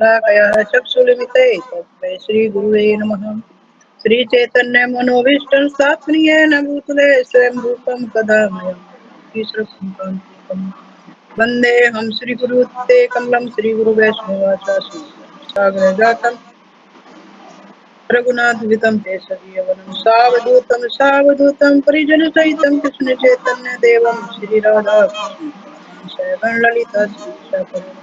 शाकया चक्षुलिमिते तस्मै श्रीगुरुवे नमः। श्रीचैतन्य मनोभीष्टं स्थापनीयेन भूतले स्वयं रूपं तदा मह्यं ईश्वरं वन्देऽहं श्रीगुरुते कमलं श्रीगुरुवैष्णवाचार्य सागरजातं रघुनाथवितं केसरीयवनं सावधूतं परिजनसहितं कृष्णचैतन्यदेवं श्रीराधा कृष्ण ललिता श्रीशाकरम्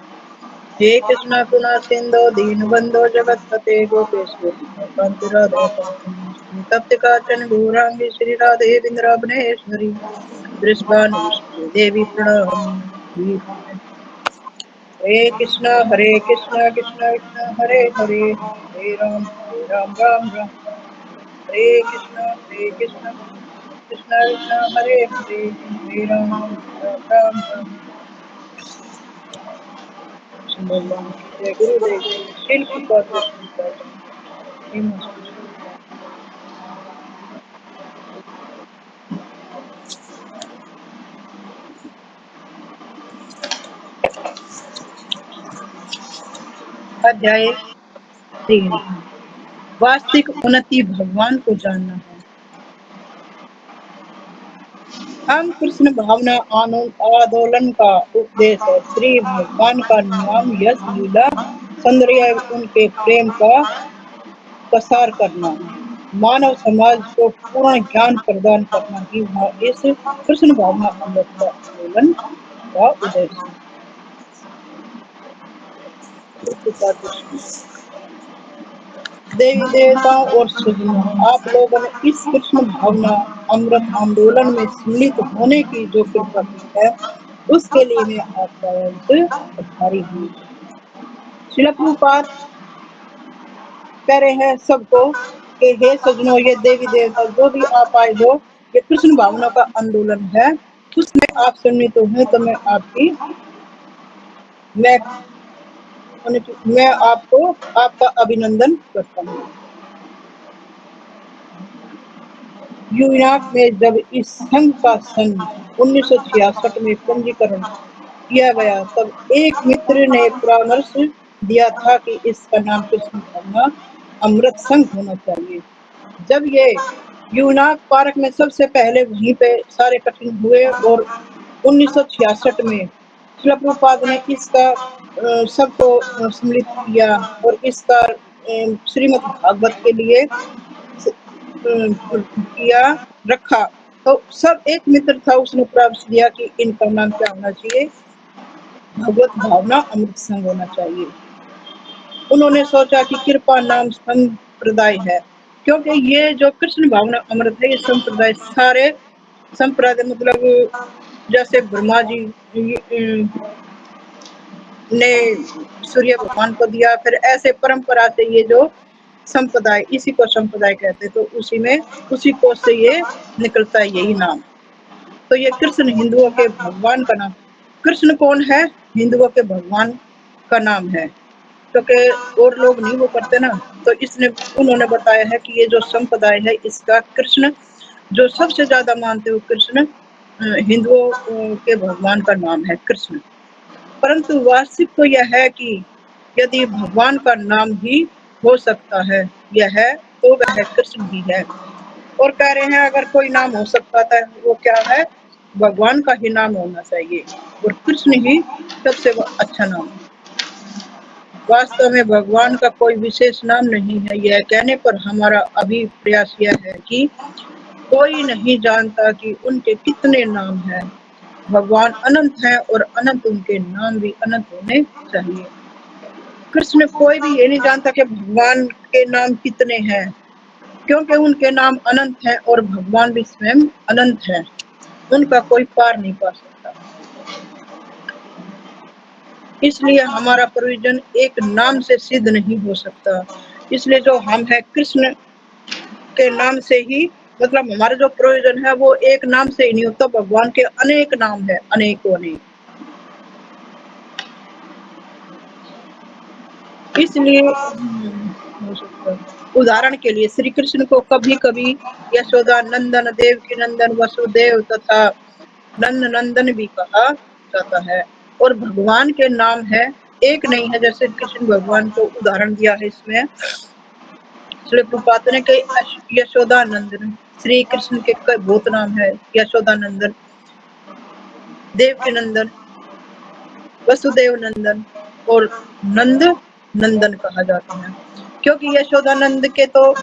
हे कृष्णा करुणा सिंधु दीनबंधो जगतपते गोपेश गोपिकांत राधा तप्त काचन गौरांगी श्री राधे बिंद्रावनेश्वरी वृषभानुसुते देवी प्रणमामि। हरे कृष्णा कृष्णा कृष्णा हरे हरे हरे राम राम राम हरे कृष्णा कृष्णा कृष्णा हरे हरे हरे राम राम। भगवान की जय, गुरुदेव की जय, श्रील प्रभुपाद कृष्ण प्रभुपाद। अध्याय 3 वास्तविक उन्नति भगवान को जानना है। हम कृष्ण भावना आंदोलन का उपदेश है। श्री भगवान का नाम, यश, लीला, सौंदर्य, उनके प्रेम का प्रसार करना, मानव समाज को पूर्ण ज्ञान प्रदान करना ही इस कृष्ण भावना अमृत का आंदोलन का उद्देश्य है। देवी देवताओं और सज्जनों, आप लोगों ने इस कृष्ण भावना अमृत आंदोलन में सम्मिलित होने की जो कृपा की है, उसके लिए मैं आपका आभारी हूँ। श्रील प्रभुपाद कह रहे हैं सबको कि हे सज्जनों, ये देवी देवता जो भी आप आए हो, ये कृष्ण भावना का आंदोलन है, उसमें आप सम्मिलित हुए तो मैं मैं आपको आपका अभिनंदन करता हूँ। न्यूयॉर्क में जब इस संघ का सन 1966 में पंजीकरण किया गया, तब एक मित्र ने परामर्श दिया था कि इसका नाम कृष्ण भावना अमृत संघ होना चाहिए। जब ये न्यूयॉर्क पार्क में सबसे पहले वहीं पे सारे कठिन हुए और 1966 में श्रील प्रभुपाद ने इसका सबको सम्मिलित किया और इसका श्रीमद् भागवत के लिए किया रखा, तो सब एक मित्र था, उसने परामर्श दिया कि इनका नाम क्या होना चाहिए, भगवत भावना अमृत संघ होना चाहिए। उन्होंने सोचा कि कृपा नाम संप्रदाय है, क्योंकि ये जो कृष्ण भावना अमृत है, ये संप्रदाय सारे संप्रदाय मतलब जैसे ब्रह्मा जी ने सूर्य भगवान को दिया, फिर ऐसे परंपरा से ये जो संप्रदाय, इसी को संप्रदाय कहते, तो उसी को से ये निकलता है यही नाम। तो ये कृष्ण हिंदुओं के भगवान का नाम। कृष्ण कौन है? हिंदुओं के भगवान का नाम है, क्योंकि और लोग नहीं वो करते ना, तो इसने उन्होंने बताया है कि ये जो संप्रदाय है, इसका कृष्ण जो सबसे ज्यादा मानते हो कृष्ण, हिंदुओं के भगवान का नाम है कृष्ण। परंतु वास्तविक तो यह है कि यदि भगवान का नाम ही हो सकता है यह है, तो वह कृष्ण ही है। और कह रहे हैं अगर कोई नाम हो सकता था, वो क्या है? भगवान का ही नाम होना चाहिए, और कृष्ण ही सबसे अच्छा नाम है। वास्तव में भगवान का कोई विशेष नाम नहीं है। यह कहने पर हमारा अभी प्रयास यह है कि कोई नहीं जानता कि उनके कितने नाम हैं। भगवान अनंत हैं और अनंत उनके नाम भी अनंत होने चाहिए। कृष्ण कोई भी ये नहीं जानता कि भगवान के नाम कितने हैं, क्योंकि उनके नाम अनंत हैं और भगवान भी स्वयं अनंत है, उनका कोई पार नहीं पा सकता। इसलिए हमारा प्रयोजन एक नाम से सिद्ध नहीं हो सकता। इसलिए जो हम है कृष्ण के नाम से ही, मतलब हमारा जो प्रयोजन है वो एक नाम से ही नहीं होता, भगवान के अनेक नाम है, अनेकों अनेक। इसलिए हो सकता है। उदाहरण के लिए श्री कृष्ण को कभी कभी यशोदा नंदन, देव की नंदन, वसुदेव तथा नंद नंदन भी कहा जाता है। और भगवान के नाम है एक नहीं है। जैसे कृष्ण भगवान को उदाहरण दिया है इसमें श्री प्रभुपाद ने कि यशोदानंदन, श्री कृष्ण के कई बहुत नाम है। यशोदानंदन, देवकी नंदन, वसुदेव नंदन और नंद नंदन कहा जाते हैं, क्योंकि यशोदानंद के तो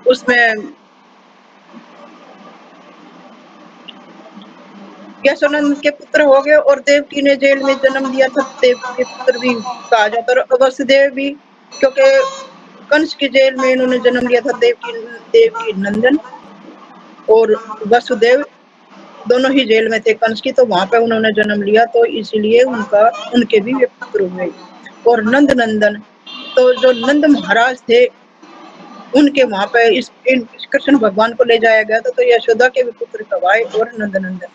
उसमें यशोनंद के पुत्र हो गए और देवकी ने जेल में जन्म दिया था, देवकी के पुत्र भी कहा जाता है। और वसुदेव भी, क्योंकि कंस की जेल में इन्होंने जन्म लिया था, देवकी नंदन और वसुदेव दोनों ही जेल में थे कंस की, तो वहां पे उन्होंने जन्म लिया, तो इसीलिए उनके भी वे पुत्र हुए। और नंद नंदन, तो जो नंद महाराज थे उनके वहां पे इस कृष्ण भगवान को ले जाया गया था, तो यशोदा के भी पुत्र कवाए और नंद नंदन।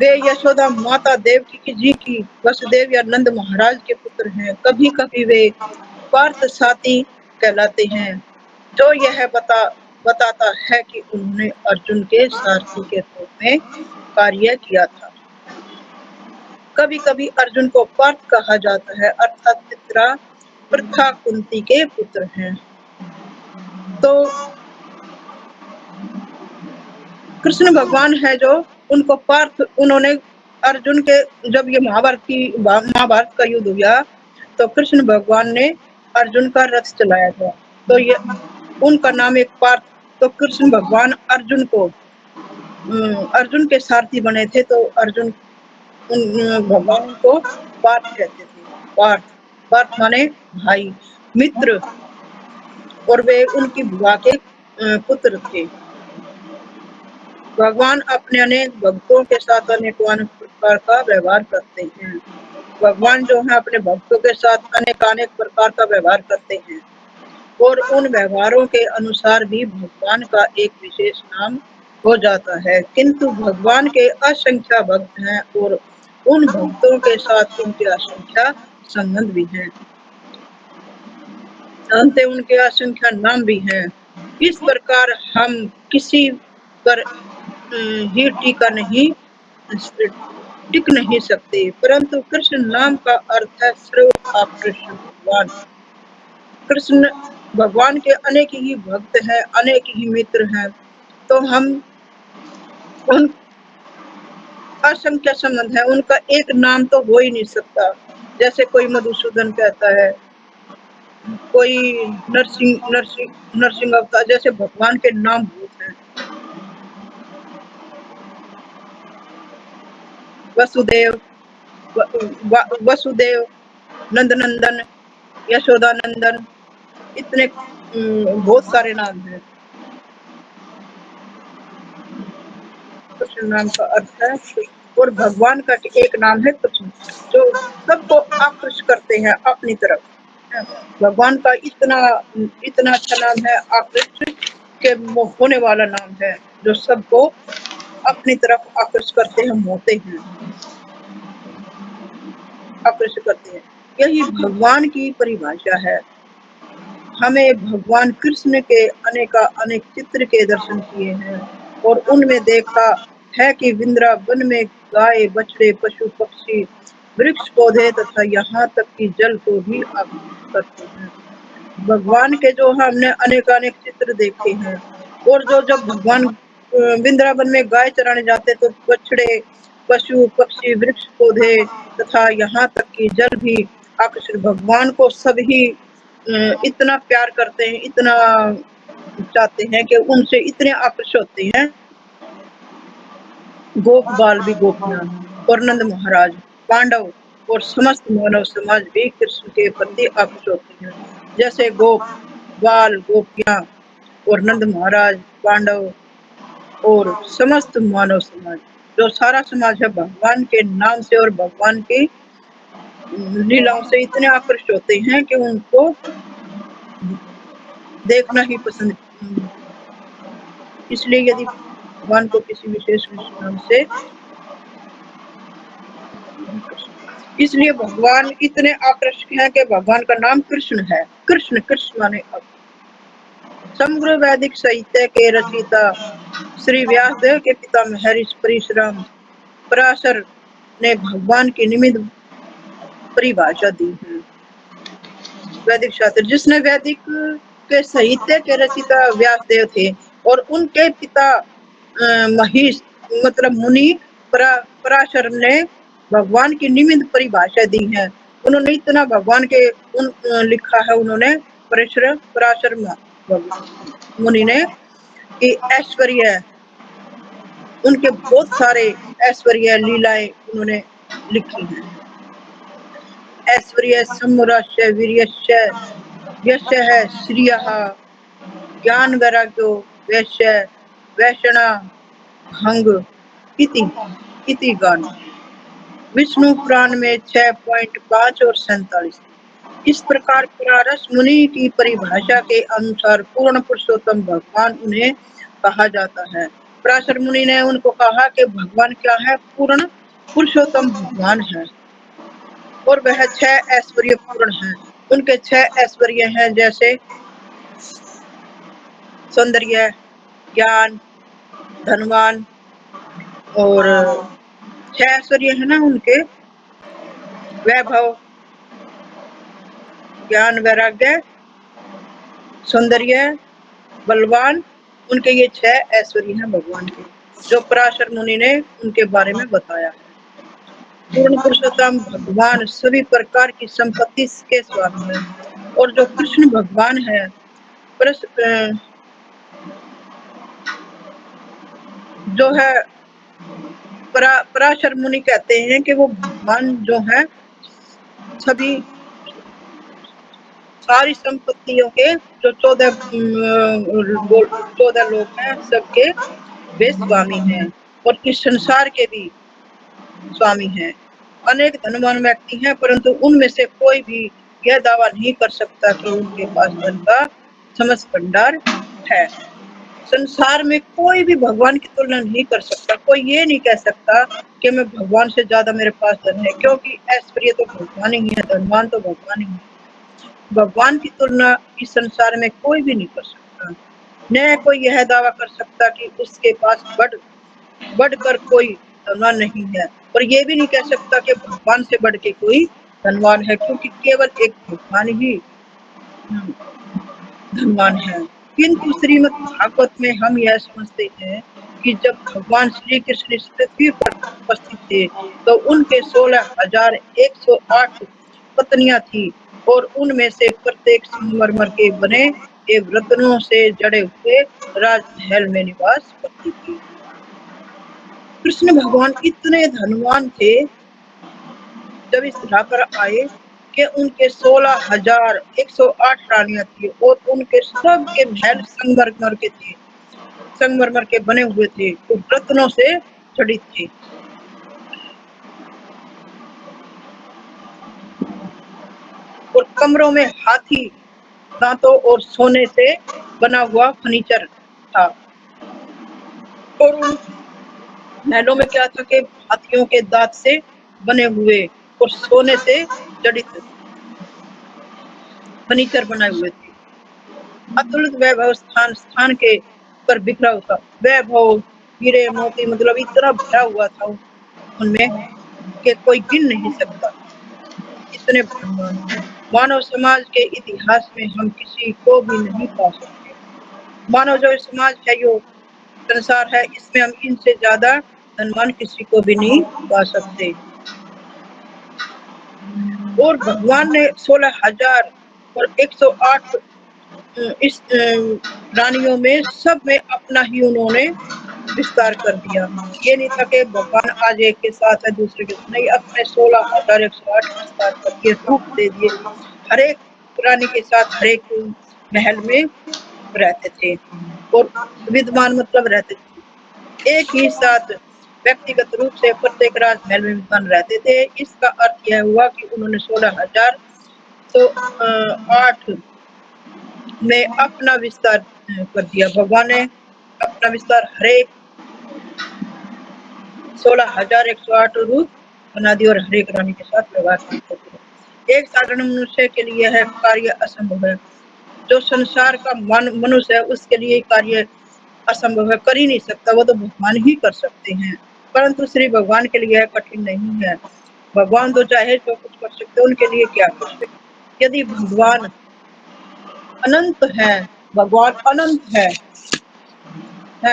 वे यशोदा माता देवकी जी की वसुदेव या नंद महाराज के पुत्र हैं। कभी कभी वे पार्थ साथी कहलाते हैं, जो यह बताता है कि उन्होंने अर्जुन के सारथी के रूप में कार्य किया था। कभी कभी अर्जुन को पार्थ कहा जाता है, अर्थात पिता प्रथा कुंती के पुत्र हैं। तो कृष्ण भगवान है जो उनको पार्थ, उन्होंने अर्जुन के, जब ये महाभारत का युद्ध हुआ तो कृष्ण भगवान ने अर्जुन का रथ चलाया था, तो ये उनका नाम एक पार्थ। तो कृष्ण भगवान अर्जुन के सारथी बने थे, तो अर्जुन भगवान को पार्थ कहते थे। पार्थ, पार्थ माने भाई, मित्र, और वे उनकी बुआ के पुत्र थे। भगवान अपने अनेक भक्तों के साथ अनेक प्रकार का व्यवहार करते हैं। भगवान जो है अपने भक्तों के साथ अनेक प्रकार का व्यवहार करते हैं, और उन व्यवहारों के अनुसार भी भगवान का एक विशेष नाम हो जाता है। किंतु भगवान के असंख्य भक्त हैं और उन भक्तों के साथ उनके असंख्य संबंध भी हैं, जानते उनके असंख्य नाम भी हैं। इस प्रकार हम किसी पर ही टिक नहीं सकते, परंतु कृष्ण नाम का अर्थ है सर्व आकृष्ट भगवान। कृष्ण भगवान के अनेक ही भक्त हैं, अनेक ही मित्र हैं, तो हम उन असंख्य संबंध है, उनका एक नाम तो हो ही नहीं सकता। जैसे कोई मधुसूदन कहता है, कोई नरसिंह अवतार, जैसे भगवान के नाम बहुत हैं। वसुदेव, वसुदेव, नंदनंदन, यशोदानंदन, इतने बहुत सारे नाम हैं। कृष्ण नाम का अर्थ है, और भगवान का एक नाम है कृष्ण, जो सबको आकृष्ट करते हैं अपनी तरफ। भगवान का इतना इतना अच्छा नाम है, आकृष्ट के होने वाला नाम है, जो सबको अपनी तरफ आकृष्ट करते हैं, मोहते हैं, आकृष्ट करते हैं। यही भगवान की परिभाषा है। हमें भगवान कृष्ण के अनेक चित्र के दर्शन किए हैं, और उनमें देखा है कि वृंदावन में गाय, बछड़े, पशु, पक्षी, वृक्ष, पौधे तथा यहाँ तक कि जल को भी आकर्षित करते हैं। भगवान के जो हमने अनेक चित्र देखे हैं, और जो जब भगवान वृंदावन में गाय चराने जाते तो बछड़े, पशु, पक्षी, वृक्ष, पौधे तथा यहाँ तक कि जल भी आकर्षित, भगवान को सभी इतना प्यार करते हैं, इतना चाहते हैं कि उनसे इतने आकर्षित होते हैं। गोप बाल भी गोपियां और नंद महाराज, पांडव और समस्त मानव समाज भी कृष्ण के प्रति आकर्षित होते हैं। जैसे गोप बाल गोपियां और नंद महाराज, पांडव और समस्त मानव समाज, जो सारा समाज है, भगवान के नाम से और भगवान की लीलाओं से इतने आकर्षित होते हैं कि उनको देखना ही पसंद। इसलिए यदि भगवान को किसी विशेष नाम से, इसलिए भगवान इतने आकर्षक हैं कि भगवान का नाम कृष्ण है। कृष्ण, कृष्ण माने अब। समग्र वैदिक साहित्य के रचयिता श्री व्यासदेव के पिता महर्षि परशुराम, पराशर ने भगवान की निमित्त परिभाषा दी है। वैदिक शास्त्र, जिसने वैदिक के साहित्य के रचयिता व्यासदेव थे और उनके पिता महिष मतलब मुनि पराशर ने भगवान की निमित्त परिभाषा दी है। उन्होंने इतना भगवान के लिखा है उन्होंने पराशर मुनि ने कि ऐश्वर्य, उनके बहुत सारे ऐश्वर्य लीलाएं उन्होंने लिखी हैं। ऐश्वर्य समराश्य वीर्यश्य यश है श्रिय ज्ञान वैराग्यो वैश्य वैषणा भंग इति इति गान। विष्णु पुराण में 6.5 और 47। इस प्रकार पराशर मुनि की परिभाषा के अनुसार पूर्ण पुरुषोत्तम भगवान उन्हें कहा जाता है। पराशर मुनि ने उनको कहा कि भगवान क्या है? पूर्ण पुरुषोत्तम भगवान है और वह 6 ऐश्वर्य पूर्ण है। उनके 6 ऐश्वर्य हैं, जैसे सौंदर्य, ज्ञान, धनवान और 6 ऐश्वर्य है ना उनके, वैभव, ज्ञान, वैराग्य, सौंदर्य, बलवान। उनके ये 6 ऐश्वर्य हैं भगवान के, जो पराशर मुनि ने उनके बारे में बताया है। पूर्ण पुरुषोत्तम भगवान सभी प्रकार की संपत्ति के स्वामी है। और जो कृष्ण भगवान है, जो है पराशर मुनि कहते हैं कि वो भगवान जो है सभी सारी संपत्तियों के जो 14 लोग हैं सबके वे स्वामी हैं और इस संसार के भी स्वामी हैं। अनेक धनवान व्यक्ति हैं, परंतु उनमें से कोई भी यह दावा नहीं कर सकता कि उनके पास धन का समस्त भंडार है। संसार में कोई भी भगवान की तुलना नहीं कर सकता। कोई ये नहीं कह सकता कि मैं भगवान से ज्यादा मेरे पास धन है, क्योंकि ऐश्वर्य तो भगवान ही है, धनवान तो भगवान ही है। भगवान की तुलना इस संसार में कोई भी नहीं कर सकता। न कोई यह दावा कर सकता कि उसके पास बढ़कर कोई धनवान नहीं है, और ये भी नहीं कह सकता कि भगवान से बढ़ के कोई धनवान है, क्योंकि केवल एक भगवान ही धनवान है। किंतु श्रीमद् भागवत में हम यह समझते हैं कि जब भगवान श्री कृष्ण इस पृथ्वी पर उपस्थित थे तो उनके 16,108 पत्नियां थी और उनमें से प्रत्येक संगमरमर के बने एवं रत्नों से जड़े हुए राजमहल में निवास करती थी। कृष्ण भगवान इतने धनवान थे जब इस धरा पर आए कि उनके 16,108 रानियां थी और उनके सबके महल संगमरमर के थे, संगमरमर के बने हुए थे, तो रत्नों से जड़ित थे। और कमरों में हाथी दांतों और सोने से बना हुआ फर्नीचर था। और उन महलों में क्या था कि हाथियों के दांत से बने हुए और सोने से जड़ित फर्नीचर बनाए हुए थे। अतुलित वैभव स्थान के पर बिखरा था। वैभव, हीरे मोती, मतलब इतना भरा हुआ था उनमें कि कोई गिन नहीं सकता, इतने धनवान। मानव समाज के इतिहास में हम किसी को भी नहीं पा सकते। मानव जो समाज है, यो संसार है, इसमें हम इनसे ज्यादा धनवान किसी को भी नहीं पा सकते। और भगवान ने 16,108 इस रानियों में सब में अपना ही उन्होंने विस्तार कर दिया। ये नहीं था कि भगवान आज एक के साथ है दूसरे के साथ नहीं, अपने 16,108 विस्तार कर दिए, रूप दे दिए। हर एक रानी के साथ हर एक महल में रहते थे और विद्वान मतलब रहते थे एक ही साथ व्यक्तिगत रूप से प्रत्येक राजमहल में विद्वान रहते थे। इसका अर्थ यह हुआ कि उन्होंने 16,108 में अपना विस्तार कर दिया। भगवान ने अपना विस्तार हरेक 16,108 रूप बना दिया और हरेक रानी के साथ व्यवहार करते थे। एक साधारण मनुष्य के लिए यह कार्य असंभव है। जो संसार का मनुष्य है उसके लिए कार्य असंभव है, कर ही नहीं सकता, वो तो भगवान ही कर सकते हैं। परंतु श्री भगवान के लिए यह कठिन नहीं है। भगवान तो चाहे जो कुछ कर सकते, उनके लिए क्या कठिन। यदि भगवान अनंत है, भगवान अनंत है,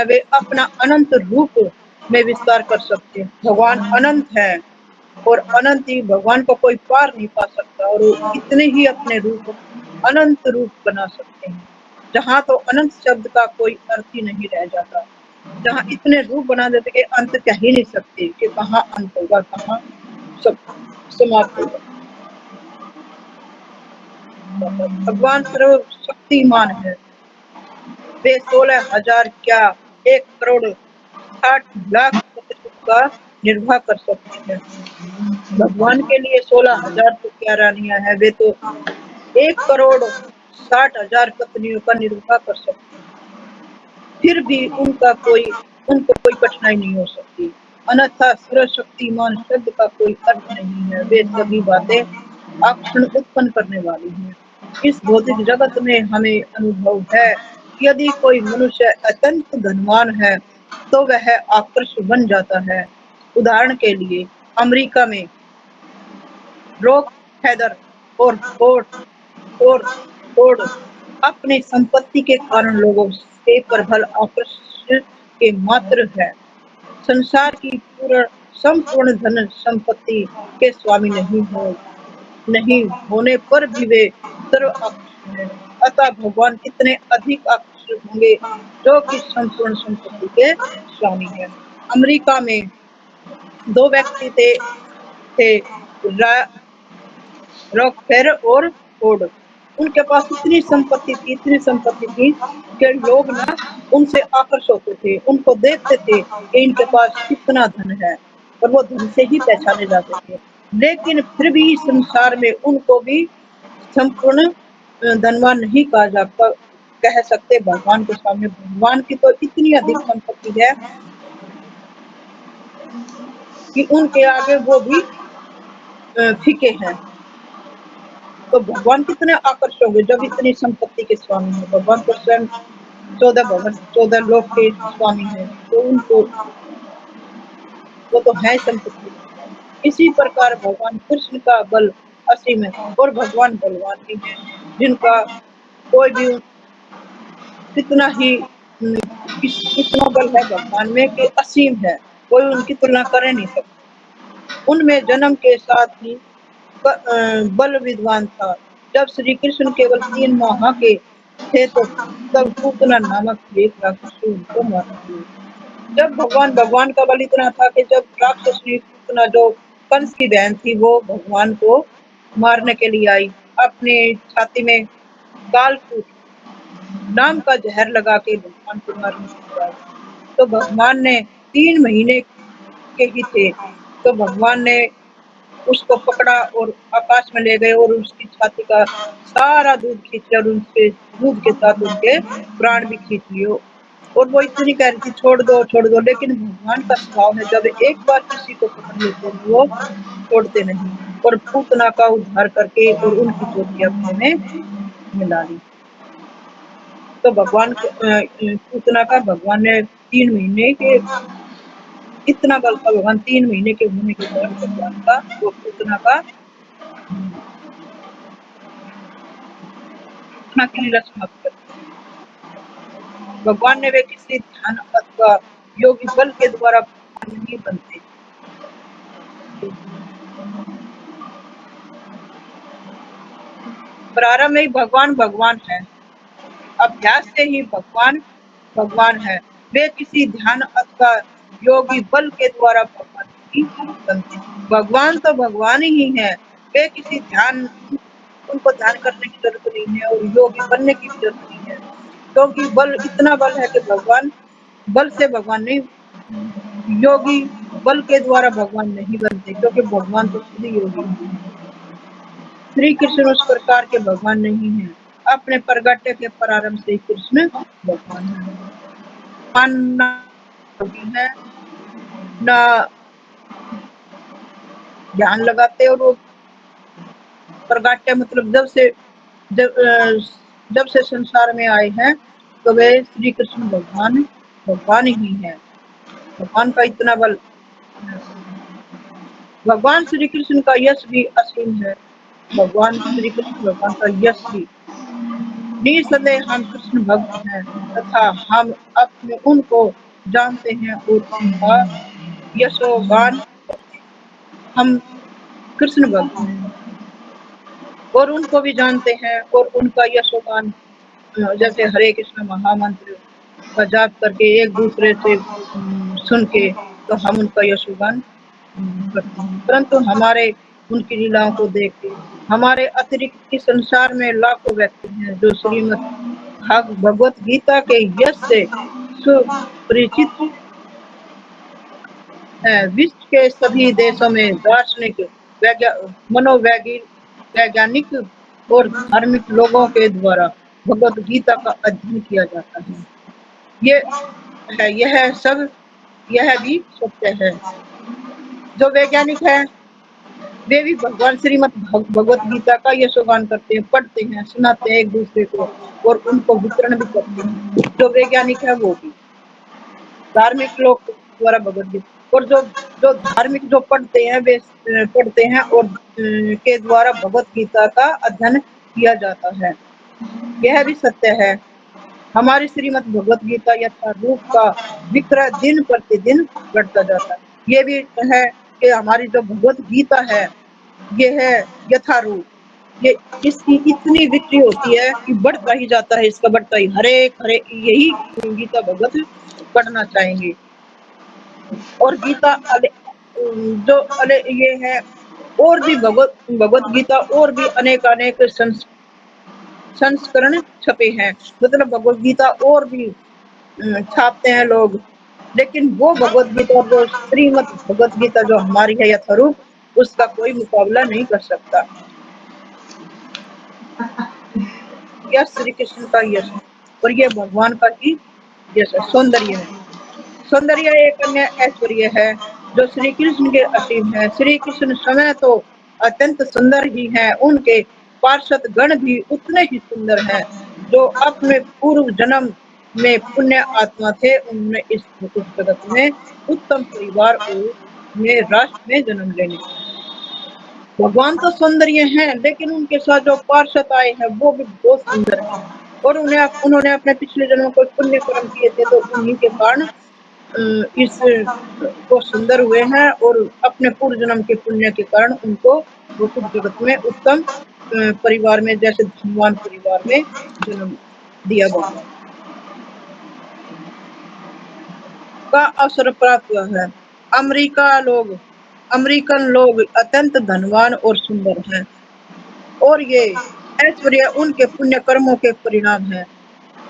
वे अपना अनंत रूप में विस्तार कर सकते हैं। भगवान अनंत है और अनंत ही, भगवान को कोई पार नहीं पा सकता, और वो इतने ही अपने रूप, अनंत रूप बना सकते हैं, जहाँ तो अनंत शब्द का कोई अर्थ ही नहीं रह जाता, जहाँ इतने रूप बना देते कि अंत कह ही नहीं सकते कि कहाँ अंत होगा, कहाँ सब समाप्त होगा। भगवान सर्वशक्तिमान है। वे 16,000 क्या 1,60,00,000 का निर्वाह कर सकते हैं। भगवान के लिए 16,000 तो क्या रानियां है, वे तो 1,60,000 पत्नियों का निर्वाह कर सकते हैं। फिर भी उनको कोई कठिनाई नहीं हो सकती। अन्यथा सर्वशक्तिमान शब्द का कोई अर्थ नहीं है। वे सभी बातें आकर्षण उत्पन्न करने वाली हैं। इस भौतिक जगत में हमें अनुभव है कि यदि कोई मनुष्य अत्यंत धनवान है तो वह आकर्ष बन जाता है। उदाहरण के लिए अमेरिका में रॉक फेदर और फोर्ड और फोर्ड अपनी संपत्ति के कारण लोगों से प्रबल आकर्षण के मात्र है। संसार की पूर्ण संपूर्ण धन संपत्ति के स्वामी नहीं होने पर भी वे सर्व आकर्षण है। अतः भगवान कितने अधिक आकर्षक होंगे जो कि संपूर्ण संपत्ति के स्वामी है। अमेरिका में दो व्यक्ति थे रॉकफेलर और फोर्ड। उनके पास इतनी संपत्ति थी कि लोग ना उनसे आकर्षित होते थे, उनको देखते थे कि इनके पास कितना धन है, और वो धन से ही पहचाने जाते थे। लेकिन फिर भी संसार में उनको भी संपूर्ण धनवान नहीं कहा जाता, कह सकते भगवान के सामने। भगवान की तो इतनी अधिक संपत्ति है कि उनके आगे वो भी फीके हैं। तो भगवान कितने आकर्षक होंगे जब इतनी संपत्ति के स्वामी है। भगवान तो स्वयं 14 भवन 14 लोक के स्वामी है, तो उनको वो तो है संपत्ति के स्वामी। इसी प्रकार भगवान कृष्ण का बल असीम है, और भगवान बलवान भी है, जिनका कोई भी कितना ही इतना बल है भगवान में कि असीम है, कोई उनकी तुलना कर नहीं सकता। उनमें जन्म के साथ ही बल विद्वान था। जब श्री कृष्ण केवल 3 माह के थे तो तब पूतना नामक एक राक्षस उनको मार दिए। जब भगवान का बल इतना था कि जब राक्षसी पूतना, जो कंस की बहन थी, वो भगवान को मारने के लिए आई, अपने छाती में कालकूट नाम का जहर लगा के भगवान को मारने के लिए आई। तो भगवान ने 3 महीने के ही थे, तो भगवान ने उसको पकड़ा और आकाश में ले गए और उसकी छाती का सारा दूध खींच लिया, और उसके दूध के साथ उनके प्राण भी खींच लिए। और वो इतनी कह रही थी छोड़ दो, लेकिन भगवान का स्वभाव है, जब एक बार किसी को पकड़ लेते हैं वो छोड़ते नहीं, और पूतना का उद्धार करके और उनकी ज्योति अपने में मिला ली। तो पूतना का भगवान ने 3 महीने के, इतना बल था भगवान, 3 महीने के होने के बाद भगवान का वो पूतना का पूतना की लीला समाप्त कर दी। भगवान ने वे किसी ध्यान अथवा योगी बल के द्वारा भगवान नहीं बनते। प्रारंभ में ही भगवान है, अभ्यास से ही भगवान है। वे किसी ध्यान अथवा योगी बल के द्वारा भगवान नहीं बनते। भगवान तो भगवान ही है, वे किसी ध्यान, उनको ध्यान करने की जरूरत नहीं है और योगी बनने की भी जरूरत नहीं है, क्योंकि बल इतना बल है कि भगवान बल से भगवान नहीं, योगी बल के द्वारा भगवान नहीं बनते, क्योंकि भगवान तो खुद ही योगी है। श्री कृष्ण उस प्रकार के भगवान नहीं है। अपने प्रगट्य के प्रारंभ से कृष्ण भगवान है। भगवान ना योगी है, ना ध्यान लगाते, और वो प्रगट्य मतलब जब से संसार में आए हैं, तो वे श्री कृष्ण भगवान ही है। भगवान का इतना बल भगवान श्री कृष्ण का यश भी असीम है। भगवान श्री कृष्ण भगवान का यश भी, निसंदेह हम कृष्ण भक्त हैं तथा हम अपने उनको जानते हैं और उनका यशोगान करते हैं। हम कृष्ण भक्त हैं और उनको भी जानते हैं और उनका यशोगान, जैसे हरे कृष्ण महामंत्र का जाप करके एक दूसरे से सुन के, तो हम उनका यशोगान करते हैं। परंतु हमारे उनकी लीलाओं को देख के हमारे अतिरिक्त इस संसार में लाखों व्यक्ति हैं जो श्रीमद् भगवत गीता के यश से सुपरिचित है। विश्व के सभी देशों में दार्शनिक, मनोवैज्ञानिक और धार्मिक लोगों के द्वारा भगवत गीता का अध्ययन किया जाता है। ये यह भी सत्य है। जो वैज्ञानिक है वे भी भगवान श्रीमद् भगवत गीता का यशोगान करते हैं, पढ़ते हैं, सुनाते हैं एक दूसरे को और उनको वितरण भी करते हैं। जो वैज्ञानिक है वो भी धार्मिक लोग द्वारा भगवत गीता, और जो जो धार्मिक जो पढ़ते हैं वे पढ़ते हैं और के द्वारा भगवत गीता का अध्ययन किया जाता है। यह भी सत्य है। हमारी श्रीमद् भगवत गीता यथारूप का विक्रय दिन प्रतिदिन बढ़ता जाता है। ये भी है कि हमारी जो भगवत गीता है ये है यथारूप, ये इसकी इतनी बिक्री होती है कि बढ़ता ही जाता है, इसका बढ़ता ही, हरे हरे यही गीता भगवत पढ़ना चाहेंगे। और गीता जो अले ये है, और भी भगवत गीता और भी अनेक अनेक संस्करण छपे हैं, मतलब भगवत गीता और भी छापते हैं लोग। लेकिन वो भगवत गीता जो श्रीमद् भगवत गीता जो हमारी है यथारूप, उसका कोई मुकाबला नहीं कर सकता। यह श्री कृष्ण का यश है और ये भगवान का ही यश है, सौंदर्य है। सौंदर्य एक अन्य ऐश्वर्य है जो श्री कृष्ण के असीम है। श्री कृष्ण समय तो अत्यंत सुंदर ही है, उनके पार्षद गण भी उतने ही सुंदर हैं। जो अपने पूर्व जन्म में पुण्य आत्मा थे, उन्होंने इस भौतिक जगत में उत्तम परिवार और में राष्ट्र में जन्म लेने। भगवान तो सौंदर्य हैं, लेकिन उनके साथ जो पार्षद आए हैं वो भी बहुत सुंदर हैं और उन्होंने अपने पिछले जन्म को पुण्य कर्म किए थे, तो उन्हीं के कारण इस को सुंदर हुए हैं और अपने पूर्व जन्म के पुण्य के कारण उनको भौतिक जगत में उत्तम परिवार में, जैसे धनवान परिवार में जन्म दिया भगवान का अवसर प्राप्त हुआ है। अमेरिकन लोग अत्यंत धनवान और सुंदर हैं और ये ऐश्वर्य उनके पुण्य कर्मों के परिणाम है।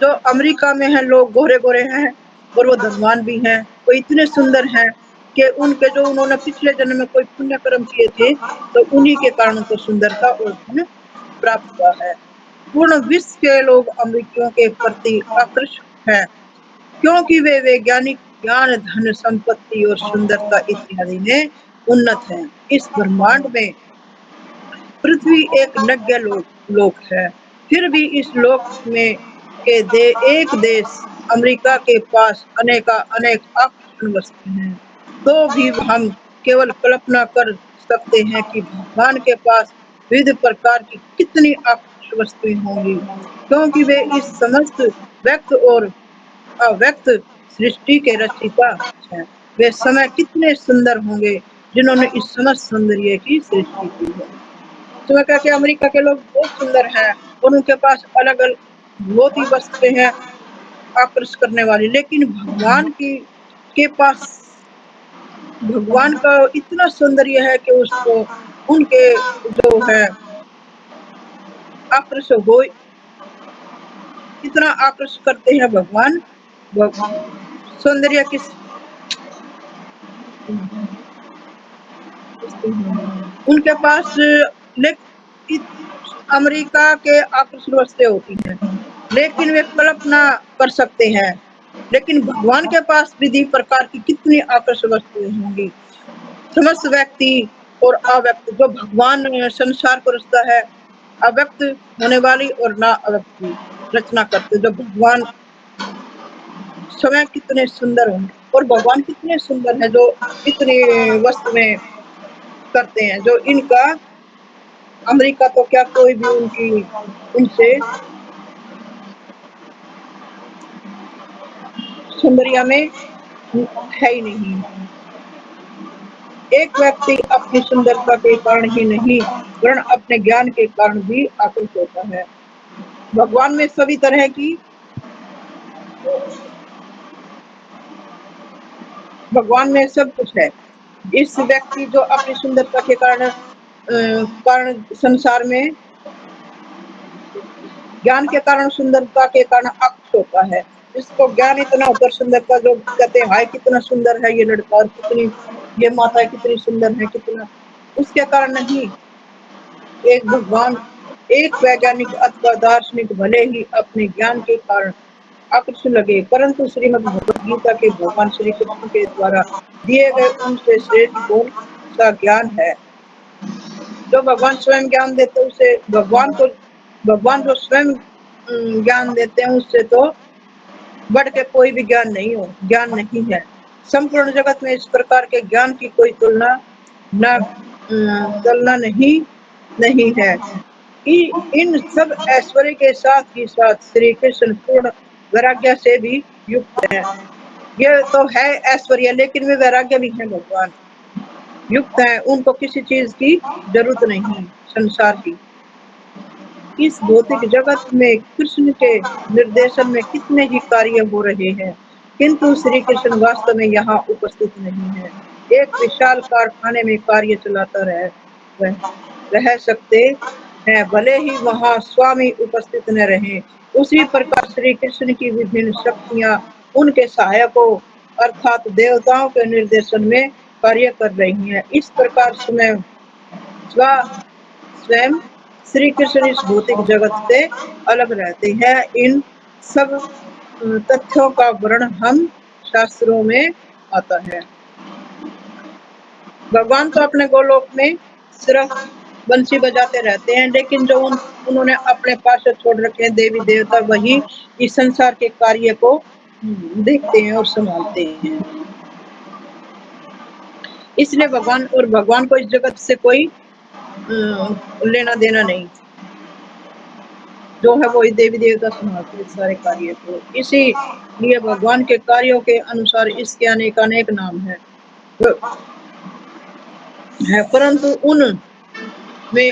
जो अमेरिका में है लोग गोरे गोरे हैं और वो धनवान भी हैं, वो इतने सुंदर हैं कि उनके जो उन्होंने पिछले जन्म में कोई पुण्य कर्म किए थे, तो उन्हीं के कारण उनको सुंदरता और धन प्राप्त हुआ है। पूर्ण विश्व के लोग अमेरिकियों के प्रति आकर्षित हैं क्योंकि वे वैज्ञानिक ज्ञान, धन संपत्ति और सुंदरता इत्यादि में उन्नत हैं। इस ब्रह्मांड में पृथ्वी एक नग्न लोक है, फिर भी इस लोक में एक देश अमेरिका के पास अनेक आकर्षण वस्तु हैं। तो भी हम केवल कल्पना कर सकते हैं कि भगवान के पास विविध प्रकार की कितनी आकर्षक वस्तुएं होंगी, क्योंकि वे इस समस्त व्यक्त और अव्यक्त सृष्टि के रचयिता हैं। वे समय कितने सुंदर होंगे जिन्होंने इस समस्त सौंदर्य की सृष्टि की है। तो मैं कहती अमेरिका के लोग बहुत सुंदर हैं और उनके पास अलग अलग बहुत ही वस्तुएं हैं आकर्षित करने वाली, लेकिन के पास भगवान का इतना सौंदर्य है कि उसको उनके जो है आकर्षक हो, इतना आकर्षित करते हैं भगवान सौंदर्य किस उनके पास अमेरिका के आकर्षण वस्तुएं होती हैं, लेकिन वे कल्पना कर सकते हैं। लेकिन भगवान के पास विधि प्रकार की कितनी आकर्षक वस्तुएं होंगी। समस्त व्यक्ति और अव्यक्त, जो भगवान संसार को रचता है, अव्यक्त होने वाली और ना अव्यक्त की रचना करते, जो भगवान समय कितने सुंदर होंगे और भगवान कितने सुंदर है जो इतनी वस्तुएं करते हैं, जो इनका अमेरिका तो क्या कोई भी उनकी उनसे सुंदरिया में है ही नहीं। एक व्यक्ति अपनी सुंदरता के कारण ही नहीं वरन अपने ज्ञान के कारण भी आकृष्ट होता है। भगवान में सभी तरह की भगवान में सब कुछ है। इस व्यक्ति जो अपनी सुंदरता के कारण संसार में ज्ञान के कारण सुंदरता के कारण आकृष्ट होता है। इसको ज्ञान इतना होकर सुंदरता जो कहते हैं हाय कितना सुंदर है ये लड़का और कितनी ये माता कितनी सुंदर है कितना, उसके कारण नहीं। एक भगवान एक वैज्ञानिक अथवा दार्शनिक भले ही अपने ज्ञान के कारण आकृष्ट लगे, परंतु श्रीमद् भगवत गीता के भगवान श्री कृष्ण के द्वारा दिए गए उनसे श्रेष्ठ कौन सा ज्ञान है। जो भगवान स्वयं ज्ञान देते उसे भगवान जो स्वयं ज्ञान देते हैं उससे तो बढ़ के कोई भी ज्ञान नहीं है। संपूर्ण जगत में इस प्रकार के ज्ञान की कोई न तुलना नहीं है। इन सब ऐश्वर्य के साथ ही साथ श्री कृष्ण पूर्ण वैराग्य से भी युक्त है। ये तो है ऐश्वर्य लेकिन वे वैराग्य भी है, भगवान युक्त है, उनको किसी चीज की जरूरत नहीं संसार की। इस भौतिक जगत में कृष्ण के निर्देशन में कितने ही कार्य हो रहे हैं, किंतु श्री कृष्ण वास्तव में यहाँ उपस्थित नहीं है। एक विशाल कारखाने में कार्य चलाता रह सकते हैं, भले ही वहाँ स्वामी उपस्थित न रहे। उसी प्रकार श्री कृष्ण की विभिन्न शक्तियाँ उनके सहायकों अर्थात देवताओं के निर्देशन में कार्य कर रही हैं। इस प्रकार स्वयं श्री कृष्ण इस भौतिक जगत से अलग रहते हैं। इन सब तथ्यों का वर्णन हम शास्त्रों में आता है। भगवान तो अपने गोलोक में सिर्फ बंसी बजाते रहते हैं, लेकिन जो उन्होंने अपने पास छोड़ रखे हैं देवी देवता वही इस संसार के कार्य को देखते हैं और संभालते हैं। इसलिए भगवान को इस जगत से कोई लेना देना नहीं, जो है वो देवी देवता संभालते हैं सारे कार्य को। इसीलिए भगवान के कार्यों के अनुसार इसके अनेक अनेक नाम है परंतु उन में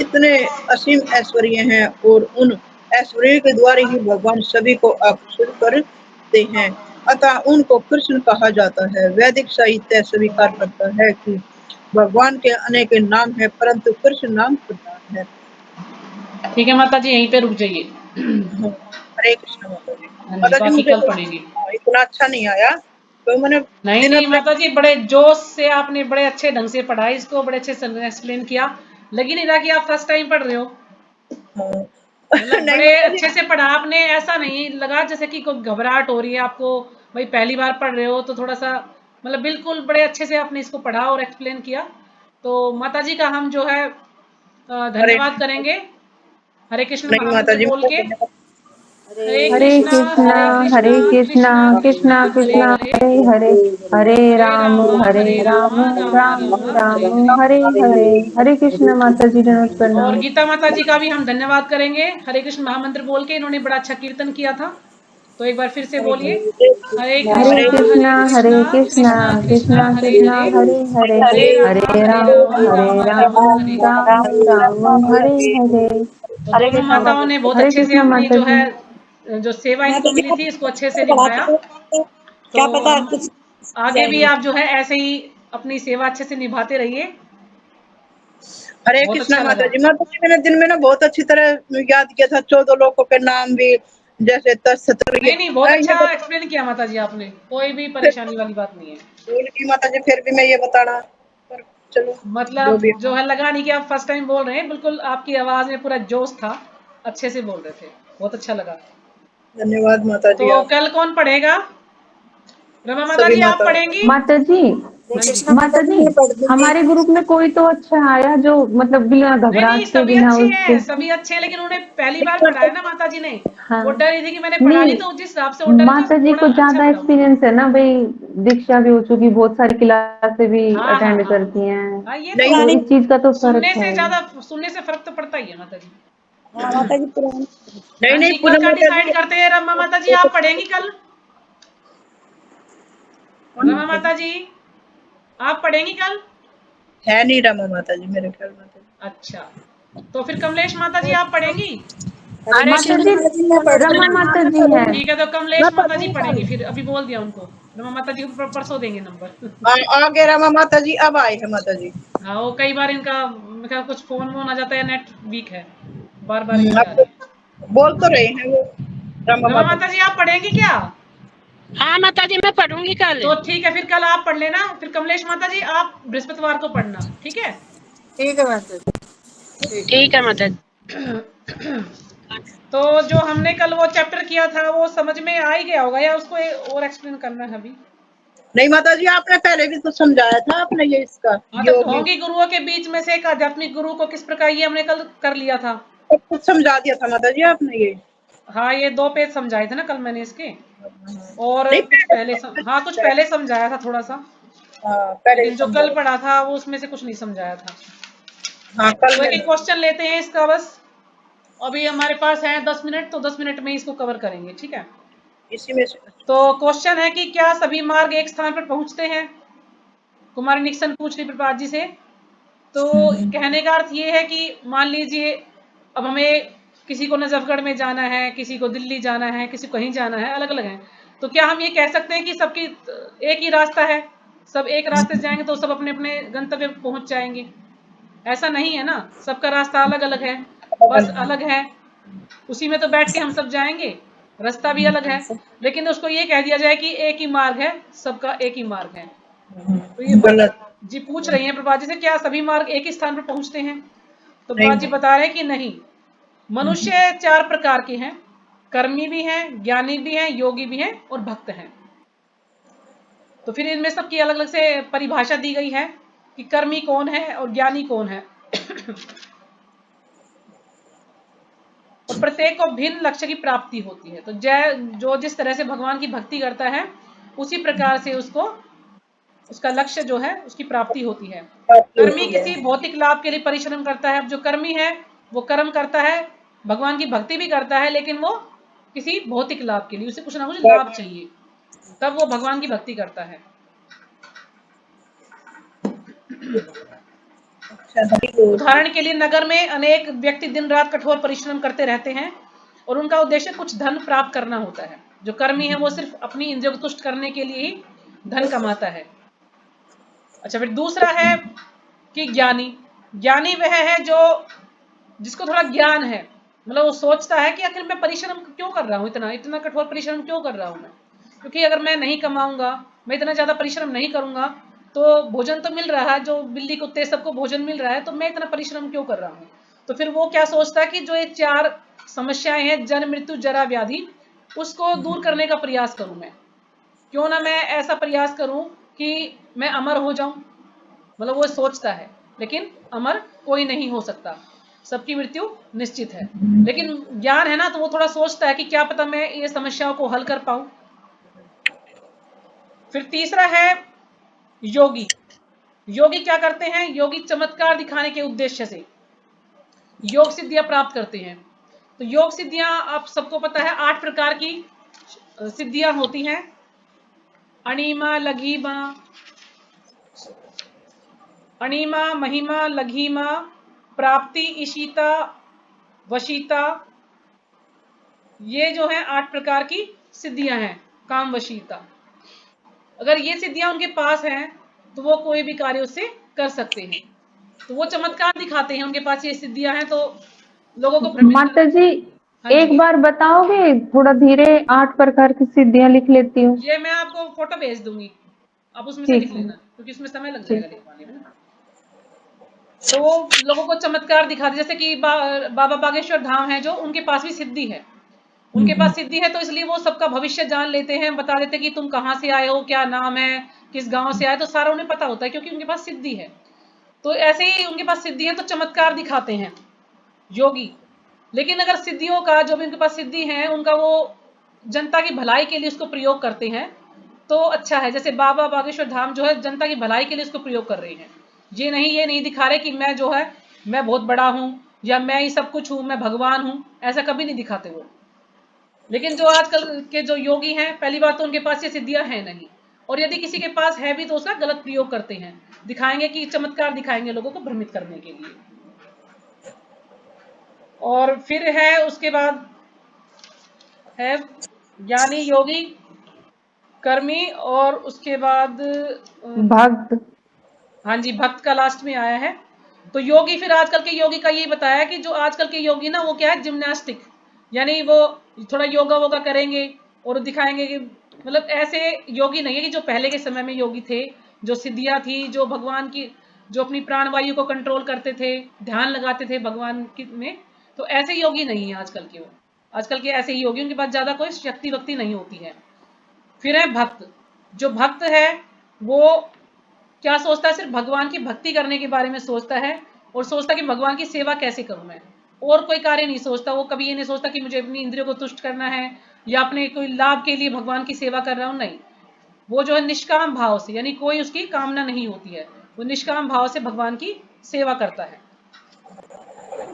इतने असीम ऐश्वर्य हैं और उन ऐश्वर्य के द्वारा ही भगवान सभी को आकर्षित करते हैं, अतः उनको कृष्ण कहा जाता है। वैदिक साहित्य स्वीकार करता है कि भगवान के अनेक नाम है परंतु कृष्ण नाम प्रधान है। ठीक है माता जी, यहीं पे रुक जाइए। हरे कृष्ण माता जी। हाँ जी, माता जी बाकी मुझे कल पढ़ेंगे। इतना अच्छा नहीं आया तो मैंने नहीं माता जी, बड़े जोश से आपने बड़े अच्छे ढंग से पढ़ा, इसको बड़े अच्छे से एक्सप्लेन किया। लगी नहीं रहा कि आप फर्स्ट टाइम पढ़ रहे हो। मतलब नहीं बड़े माता जी अच्छे से पढ़ा आपने, ऐसा नहीं लगा जैसे कि कोई घबराहट हो रही है आपको। भाई पहली बार पढ़ रहे हो तो थोड़ा सा मतलब बिल्कुल बड़े अच्छे से आपने इसको पढ़ा और एक्सप्लेन किया। तो माता जी का हम जो है हरे धन्यवाद करेंगे हरे कृष्ण नहीं माता महामंत्र जी बोल के। हरे हरे कृष्णा कृष्णा हरे कृष्णा कृष्णा कृष्णा कृष्णा हरे कृष्णा हरे हरे हरे हरे राम हरे राम राम राम हरे हरे। हरे कृष्ण माता जी दंडवत और प्रणाम। गीता माता जी का भी हम धन्यवाद करेंगे हरे कृष्ण महामंत्र बोल के, इन्होंने बड़ा अच्छा कीर्तन किया था। तो एक बार फिर से बोलिए, हरे हरे कृष्णा कृष्णा कृष्णा कृष्णा हरे कृष्णा हरे हरे हरे हरे हरे राम राम राम हरे राम राम हरे हरे। तो दोनों माताओं ने बहुत हरे अच्छे से कृष्ण अपनी माता जो जी। है जो सेवा इनको मिली थी इसको अच्छे से पढ़ाते निभाया। थे तो क्या पता हम कुछ आगे भी जाएंगे। आप जो है ऐसे ही अपनी सेवा अच्छे से निभाते रहिए। हरे बहुत कृष्णा अच्छा माता लगा। जी। माता जी मैंने दिन में ना बहुत अच्छी तरह याद किया था 14 लोगों के नाम भी, जैसे नहीं बहुत ये अच्छा एक्सप्लेन किया माता जी आपने, कोई भी फिर परेशानी वाली बात नहीं है। भूल गई माता जी, फिर भी मैं ये बताना, पर चलो जो मतलब भी। जो है लगा नहीं कि आप फर्स्ट टाइम बोल रहे हैं, बिल्कुल आपकी आवाज में पूरा जोश था, अच्छे से बोल रहे थे, बहुत अच्छा लगा। धन्यवाद माता जी तो आप कल कौन पढ़ेगा? रमा माता सभी जी आप माता। पढ़ेंगी? माता जी हाँ जी। माता जी हमारे ग्रुप में कोई तो अच्छा आया जो मतलब बिना नहीं नहीं, घबराहट के सभी बिना अच्छे उसके। हैं, सभी अच्छे हैं, लेकिन उन्हें पहली बार पढ़ाया ना माता जी ने। हाँ वो डरी थी कि मैंने पढ़ा नहीं, नहीं, तो जिस हिसाब से वो डरी तो माता जी थोड़ा को अच्छा ज्यादा पढ़ाऊंगी। एक्सपीरियंस है ना भाई, दीक्षा भी हो चुकी, बहुत सारी क्लासेस भी हाँ हाँ अटेंड हाँ करती हैं, हाँ, ये नहीं तो तो नहीं इस चीज का तो फर्क सुनने है। से ज्यादा, सुनने से फर्क तो पड़ता ही है माता जी। हाँ माता जी पुरानी। नहीं हाँ नहीं जी, कल पूनम का माता डिसाइड जी करते हैं। रमा माता जी आप पढ़ेंगी कल? रमा माता जी आप पढ़ेंगी कल? है नहीं रमा माता जी मेरे ख्याल माता जी। अच्छा, तो फिर कमलेश माता जी आप पढ़ेंगी? हरे माता कृष्ण जी माता जी मैं पढ़ रमा दूंगी। माता मैं जी है। पढ़ूंगी। ठीक है, तो मैं कमलेश माता जी पढ़ूंगी पढ़ेंगी, कल। फिर अभी बोल दिया उनको। रमा माता जी को परसों देंगे नंबर। आ गए रमा माता जी, अब आए हैं माता जी। हाँ, वो कई बार इनका मेरे ख्याल कुछ फोन वोन आ जाता है, नेट वीक है, बार बार ही नहीं आ अब रही। बोल तो रहे हैं वो रमा रमा माता माता जी। जी आप पढ़ेंगी क्या? हाँ माता जी मैं पढ़ूंगी कल। तो ठीक है, फिर कल आप पढ़ लेना, फिर कमलेश माता जी आप बृहस्पतिवार को पढ़ना, ठीक है? ठीक है माता जी। ठीक। ठीक है माता जी। तो जो हमने कल वो चैप्टर किया था वो समझ में आ ही गया होगा, या उसको और एक्सप्लेन करना है अभी? नहीं माता जी आपने पहले भी तो समझाया था आपने ये इसका हाँ, तो योगी ढोंगी गुरुओं के बीच में से एक आध्यात्मिक गुरु को किस प्रकार, ये हमने कल कर लिया था। सब कुछ समझा दिया था माता जी आपने ये। हाँ, ये 2 पेज समझाए थे ना कल मैंने इसके, और नहीं कुछ पहले पहले हाँ कुछ पहले समझाया था थोड़ा सा, हाँ पहले ही लेकिन जो कल समझाया। पढ़ा था वो उसमें से कुछ नहीं समझाया था। हाँ कल तो एक एक मैंने क्वेश्चन लेते हैं इसका बस। अभी हमारे पास है 10 मिनट, तो 10 मिनट में इसको कवर करेंगे, ठीक है? इसी में से। तो क्वेश्चन है कि क्या सभी मार्ग एक स्थान पर पहुंचते हैं? कुमारी निक्सन पूछ रही प्रभात जी से। तो कहने का अर्थ ये है कि मान लीजिए अब हमें किसी को नजफगढ़ में जाना है, किसी को दिल्ली जाना है, किसी को कहीं जाना है, अलग अलग है। तो क्या हम ये कह सकते हैं कि सबकी एक ही रास्ता है, सब एक रास्ते से जाएंगे तो सब अपने अपने गंतव्य पर पहुंच जाएंगे? ऐसा नहीं है ना, सबका रास्ता अलग अलग है, बस अलग है, उसी में तो बैठ के हम सब जाएंगे, रास्ता भी अलग है। लेकिन उसको ये कह दिया जाए कि एक ही मार्ग है, सबका एक ही मार्ग है। तो ये गलत। जी पूछ रही हैं प्रभा जी से, क्या सभी मार्ग एक ही स्थान पर पहुंचते हैं? तो प्रभा जी नहीं बता रहे हैं कि नहीं, मनुष्य 4 प्रकार के हैं, कर्मी भी हैं, ज्ञानी भी हैं, योगी भी हैं और भक्त हैं। तो फिर इनमें सबकी अलग अलग से परिभाषा दी गई है कि कर्मी कौन है और ज्ञानी कौन है। और प्रत्येक को भिन्न लक्ष्य की प्राप्ति होती है। तो जो जिस तरह से भगवान की भक्ति करता है उसी प्रकार से उसको उसका लक्ष्य जो है उसकी प्राप्ति होती है। प्राप्ति कर्मी होती है। किसी भौतिक लाभ के लिए परिश्रम करता है। अब जो कर्मी है वो कर्म करता है, भगवान की भक्ति भी करता है, लेकिन वो किसी भौतिक लाभ के लिए, उसे कुछ ना कुछ लाभ चाहिए, तब वो भगवान की भक्ति करता है। अच्छा हरी बोल। उदाहरण के लिए नगर में अनेक व्यक्ति दिन रात कठोर परिश्रम करते रहते हैं और उनका उद्देश्य कुछ धन प्राप्त करना होता है। जो कर्मी है वो सिर्फ अपनी इंद्रियों को तुष्ट करने के लिए ही धन कमाता है। अच्छा, फिर दूसरा है कि ज्ञानी। ज्ञानी वह है जो जिसको थोड़ा ज्ञान है, मतलब वो सोचता है कि आखिर मैं परिश्रम क्यों कर रहा हूँ, इतना इतना कठोर परिश्रम क्यों कर रहा हूँ मैं, क्योंकि अगर मैं नहीं कमाऊंगा, मैं इतना ज्यादा परिश्रम नहीं करूंगा, तो भोजन तो मिल रहा है, जो बिल्ली कुत्ते सबको भोजन मिल रहा है, तो मैं इतना परिश्रम क्यों कर रहा हूँ। तो फिर वो क्या सोचता है कि जो ये 4 समस्याएं हैं, जन्म मृत्यु जरा व्याधि, उसको दूर करने का प्रयास करूं मैं। क्यों ना मैं ऐसा प्रयास करूं कि मैं अमर हो जाऊं, मतलब वो सोचता है। लेकिन अमर कोई नहीं हो सकता, सबकी मृत्यु निश्चित है। लेकिन ज्ञान है ना, तो वो थोड़ा सोचता है कि क्या पता मैं ये समस्याओं को हल कर पाऊं। फिर तीसरा है योगी। योगी क्या करते हैं? योगी चमत्कार दिखाने के उद्देश्य से योग सिद्धियां प्राप्त करते हैं। तो योग सिद्धियां आप सबको पता है 8 प्रकार की सिद्धियां होती हैं। अणिमा लघिमा, अणिमा महिमा लघिमा, प्राप्ति ईशिता वशीता, ये जो है 8 प्रकार की सिद्धियां हैं। काम वशीता, अगर ये सिद्धियां उनके पास हैं तो वो कोई भी कार्य उससे कर सकते हैं। तो वो चमत्कार दिखाते हैं, उनके पास ये सिद्धियां हैं, तो लोगों को भ्रमित कर। माता जी हाँ एक जी, बार बताओगे थोड़ा धीरे, 8 प्रकार की सिद्धियां लिख लेती हूँ। ये मैं आपको फोटो भेज दूंगी, आप उसमें से लिख ठीक है। लेना, क्योंकि उसमें समय लग जाएगा ठीक। लिखवाने में ना। तो वो लोगों को चमत्कार दिखाते, जैसे कि बाबा बागेश्वर धाम है जो, उनके पास भी सिद्धि है। उनके पास सिद्धि है, तो इसलिए वो सबका भविष्य जान लेते हैं, बता देते हैं कि तुम कहाँ से आए हो, क्या नाम है, किस गांव से आए, तो सारा उन्हें पता होता है क्योंकि उनके पास सिद्धि है। तो ऐसे ही उनके पास सिद्धि है तो चमत्कार दिखाते हैं योगी। लेकिन अगर सिद्धियों का, जो भी उनके पास सिद्धि है, उनका वो जनता की भलाई के लिए उसको प्रयोग करते हैं तो अच्छा है। जैसे बाबा बागेश्वर धाम जो है जनता की भलाई के लिए उसको प्रयोग कर रहे हैं, ये नहीं दिखा रहे कि मैं जो है मैं बहुत बड़ा हूं या मैं ही सब कुछ हूं, मैं भगवान हूं, ऐसा कभी नहीं दिखाते वो। लेकिन जो आजकल के जो योगी हैं, पहली बात तो उनके पास ये सिद्धियां हैं नहीं, और यदि किसी के पास है भी तो उसका गलत प्रयोग करते हैं, दिखाएंगे कि चमत्कार दिखाएंगे लोगों को भ्रमित करने के लिए। और फिर है उसके बाद है ज्ञानी, योगी, कर्मी, और उसके बाद भक्त। हाँ जी, भक्त का लास्ट में आया है। तो योगी, फिर आजकल के योगी का यही बताया कि जो आजकल के योगी ना वो क्या है, जिम्नास्टिक, यानी वो थोड़ा योगा वोगा करेंगे और दिखाएंगे कि मतलब ऐसे योगी नहीं है कि जो पहले के समय में योगी थे, जो सिद्धियां थी, जो भगवान की, जो अपनी प्राणवायु को कंट्रोल करते थे, ध्यान लगाते थे भगवान की में, तो ऐसे योगी नहीं है आजकल के। वो आजकल के ऐसे ही योगी, उनके पास ज्यादा कोई शक्ति वक्ति नहीं होती है। फिर है भक्त। जो भक्त है वो क्या सोचता है, सिर्फ भगवान की भक्ति करने के बारे में सोचता है, और सोचता कि भगवान की सेवा कैसे करूं मैं, और कोई कार्य नहीं सोचता। वो कभी ये नहीं सोचता कि मुझे अपनी इंद्रियों को तुष्ट करना है या अपने कोई लाभ के लिए भगवान की सेवा कर रहा हूं, नहीं। वो जो है निष्काम भाव से, यानी कोई उसकी कामना नहीं होती है, वो निष्काम भाव से भगवान की सेवा करता है।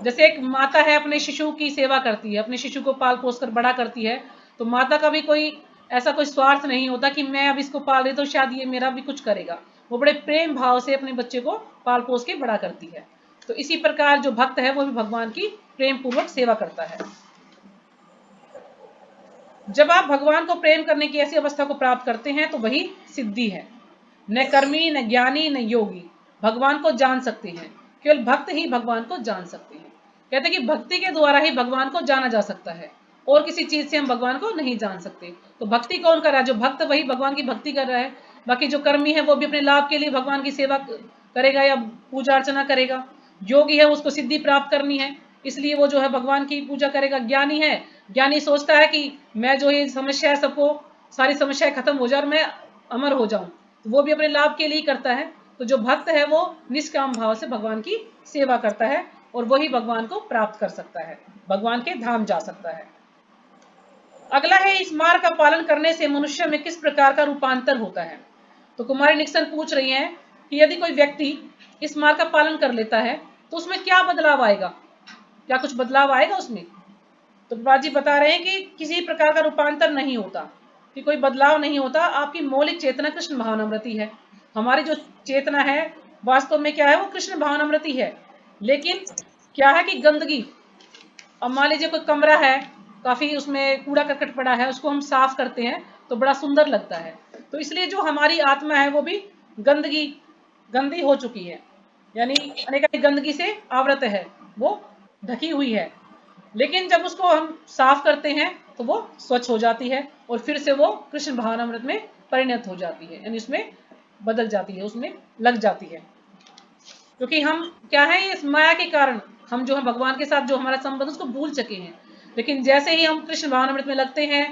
जैसे एक माता है अपने शिशु की सेवा करती है, अपने शिशु को पाल पोस कर बड़ा करती है, तो माता का भी कोई ऐसा कोई स्वार्थ नहीं होता कि मैं अब इसको पाल रही तो शायद ये मेरा भी कुछ करेगा। वो बड़े प्रेम भाव से अपने बच्चे को पाल पोस के बड़ा करती है। तो इसी प्रकार जो भक्त है वो भी भगवान की प्रेम पूर्वक सेवा करता है। जब आप भगवान को प्रेम करने की ऐसी अवस्था को प्राप्त करते हैं तो वही सिद्धि है। न कर्मी, न ज्ञानी, न योगी भगवान को जान सकते हैं, केवल भक्त ही भगवान को जान सकते हैं। कहते हैं कि भक्ति के द्वारा ही भगवान को जाना जा सकता है, और किसी चीज से हम भगवान को नहीं जान सकते। तो भक्ति कौन कर रहा है, जो भक्त वही भगवान की भक्ति कर रहा है। बाकी जो कर्मी है वो भी अपने लाभ के लिए भगवान की सेवा करेगा या पूजा अर्चना करेगा। योगी है उसको सिद्धि प्राप्त करनी है, इसलिए वो जो है भगवान की पूजा करेगा। ज्ञानी है, ज्ञानी सोचता है कि मैं जो ये समस्या है सबको, सारी समस्याएं खत्म हो जाए और मैं अमर हो जाऊं, तो वो भी अपने लाभ के लिए करता है। तो जो भक्त है वो निष्काम भाव से भगवान की सेवा करता है, और वही भगवान को प्राप्त कर सकता है, भगवान के धाम जा सकता है। अगला है, इस मार्ग का पालन करने से मनुष्य में किस प्रकार का रूपांतर होता है। तो कुमारी निक्सन पूछ रही हैं कि यदि कोई व्यक्ति इस मार्ग का पालन कर लेता है तो उसमें क्या बदलाव आएगा, क्या कुछ बदलाव आएगा उसमें। तो प्रभुपाद जी बता रहे हैं कि किसी प्रकार का रूपांतर नहीं होता, कि कोई बदलाव नहीं होता। आपकी मौलिक चेतना कृष्ण भावनामृति है। हमारी जो चेतना है वास्तव में क्या है, वो कृष्ण भावनामृति है। लेकिन क्या है कि गंदगी, अब मान लीजिए कोई कमरा है, काफी उसमें कूड़ा करकट पड़ा है, उसको हम साफ करते हैं तो बड़ा सुंदर लगता है। तो इसलिए जो हमारी आत्मा है वो भी गंदी हो चुकी है, यानी अनेक गंदगी से आवृत है, वो ढकी हुई है। लेकिन जब उसको हम साफ करते हैं तो वो स्वच्छ हो जाती है, और फिर से वो कृष्ण भावनामृत में परिणत हो जाती है, यानी उसमें बदल जाती है, उसमें लग जाती है। क्योंकि हम क्या है, इस माया के कारण हम जो है भगवान के साथ जो हमारा संबंध उसको भूल चुके हैं। लेकिन जैसे ही हम कृष्ण भावनामृत में लगते हैं,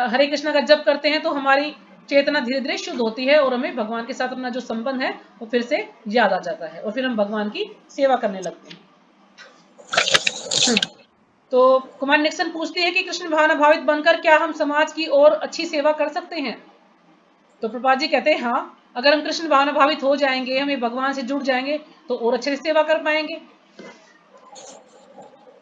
हरे कृष्णा का जप करते हैं, तो हमारी चेतना धीरे धीरे शुद्ध होती है, और हमें भगवान के साथ अपना जो संबंध है वो फिर से याद आ जाता है, और फिर हम भगवान की सेवा करने लगते हैं। तो कुमार निक्सन पूछती है कि कृष्ण भावना भावित बनकर क्या हम समाज की और अच्छी सेवा कर सकते हैं। तो प्रभुपाद जी कहते हैं हाँ, अगर हम कृष्ण भावना भावित हो जाएंगे, हमें भगवान से जुड़ जाएंगे, तो और अच्छे से सेवा कर पाएंगे।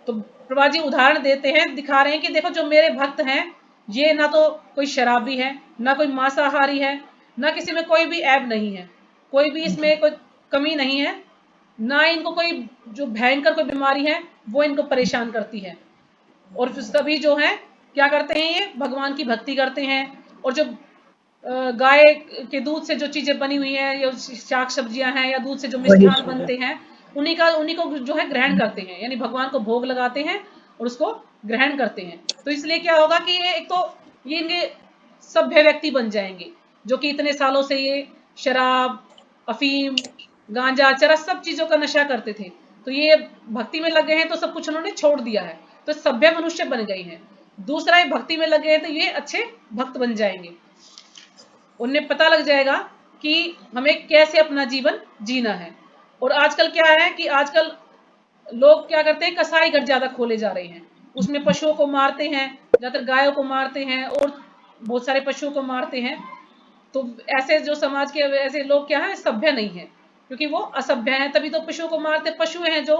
तो प्रभुपाद जी उदाहरण देते हैं, दिखा रहे हैं कि देखो जो मेरे भक्त हैं, ये ना तो कोई शराबी है, ना कोई मांसाहारी है, ना किसी में कोई भी ऐब नहीं है, कोई भी इसमें कोई कमी नहीं है, ना इनको कोई जो भयंकर कोई बीमारी है वो इनको परेशान करती है। और सभी जो हैं क्या करते हैं, ये भगवान की भक्ति करते हैं। और जो गाय के दूध से जो चीजें बनी हुई हैं, या शाक सब्जियां हैं, या दूध से जो मिष्ठान बनते हैं, उन्हीं को जो है ग्रहण करते हैं, यानी भगवान को भोग लगाते हैं और उसको ग्रहण करते हैं। तो इसलिए क्या होगा कि ये एक तो ये इनके सभ्य व्यक्ति बन जाएंगे, जो कि इतने सालों से ये शराब, अफीम, गांजा, चरस सब चीजों का नशा करते थे, तो ये भक्ति में लग गए हैं तो सब कुछ उन्होंने छोड़ दिया है, तो सभ्य मनुष्य बन गए हैं। दूसरा ये भक्ति में लगे हैं तो ये अच्छे भक्त बन जाएंगे। उन्हें पता लग जाएगा कि हमें कैसे अपना जीवन जीना है। और आजकल क्या है कि आजकल लोग क्या करते हैं, कसाई घर ज्यादा खोले जा रहे हैं, उसमें पशुओं को मारते हैं, ज्यादातर गायों को मारते हैं और बहुत सारे पशुओं को मारते हैं। तो ऐसे जो समाज के ऐसे लोग क्या है, सभ्य नहीं है, क्योंकि वो असभ्य हैं, तभी तो पशुओं को मारते। पशु हैं जो,